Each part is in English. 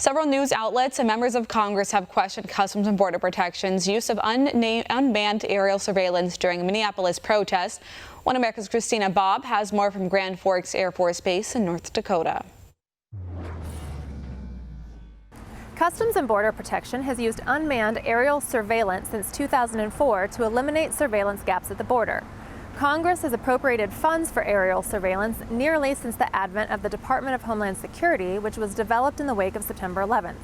Several news outlets and members of Congress have questioned Customs and Border Protection's use of unmanned aerial surveillance during Minneapolis protests. One America's Christina Bobb has more from Grand Forks Air Force Base in North Dakota. Customs and Border Protection has used unmanned aerial surveillance since 2004 to eliminate surveillance gaps at the border. Congress has appropriated funds for aerial surveillance nearly since the advent of the Department of Homeland Security, which was developed in the wake of September 11th.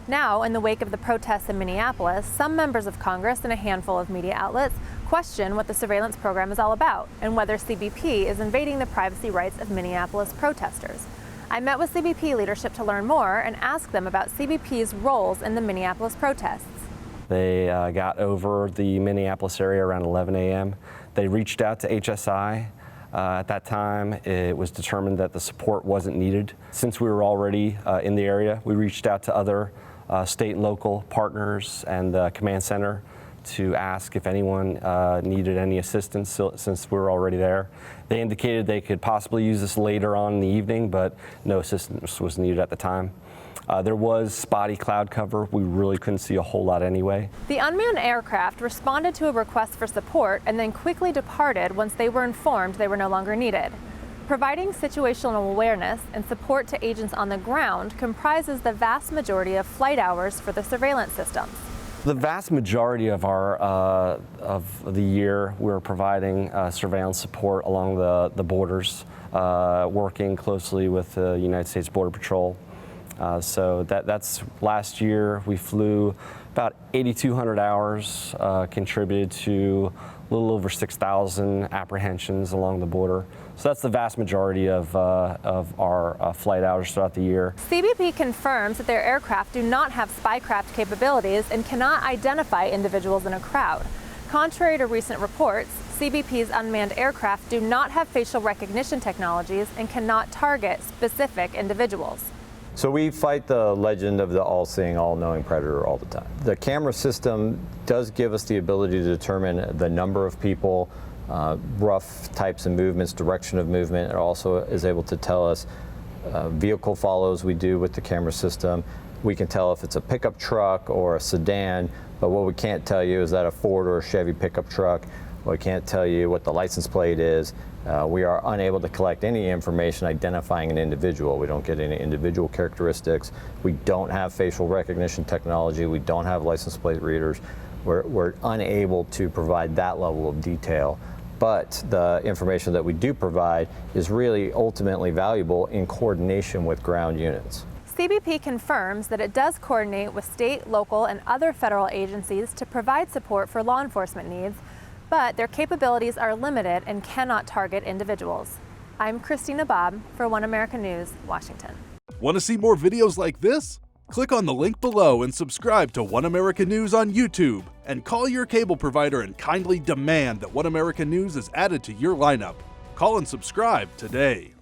Now, in the wake of the protests in Minneapolis, some members of Congress and a handful of media outlets question what the surveillance program is all about and whether CBP is invading the privacy rights of Minneapolis protesters. I met with CBP leadership to learn more and ask them about CBP's roles in the Minneapolis protests. They got over the Minneapolis area around 11 a.m. They reached out to HSI. At that time, it was determined that the support wasn't needed. Since we were already in the area, we reached out to other state and local partners and the command center to ask if anyone needed any assistance since we were already there. They indicated they could possibly use this later on in the evening, but no assistance was needed at the time. There was spotty cloud cover. We really couldn't see a whole lot anyway. The unmanned aircraft responded to a request for support and then quickly departed once they were informed they were no longer needed. Providing situational awareness and support to agents on the ground comprises the vast majority of flight hours for the surveillance systems. The vast majority of the year, we're providing surveillance support along the borders, working closely with the United States Border Patrol. So that's last year we flew about 8,200 hours, contributed to a little over 6,000 apprehensions along the border. So that's the vast majority of our flight hours throughout the year. CBP confirms that their aircraft do not have spycraft capabilities and cannot identify individuals in a crowd. Contrary to recent reports, CBP's unmanned aircraft do not have facial recognition technologies and cannot target specific individuals. So we fight the legend of the all-seeing, all-knowing predator all the time. The camera system does give us the ability to determine the number of people, rough types of movements, direction of movement. It also is able to tell us vehicle follows we do with the camera system. We can tell if it's a pickup truck or a sedan, but what we can't tell you is that a Ford or a Chevy pickup truck. We can't tell you what the license plate is. We are unable to collect any information identifying an individual. We don't get any individual characteristics. We don't have facial recognition technology. We don't have license plate readers. We're unable to provide that level of detail. But the information that we do provide is really ultimately valuable in coordination with ground units. CBP confirms that it does coordinate with state, local, and other federal agencies to provide support for law enforcement needs, but their capabilities are limited and cannot target individuals. I'm Christina Bobb for One America News, Washington. Want to see more videos like this? Click on the link below and subscribe to One America News on YouTube, and call your cable provider and kindly demand that One America News is added to your lineup. Call and subscribe today.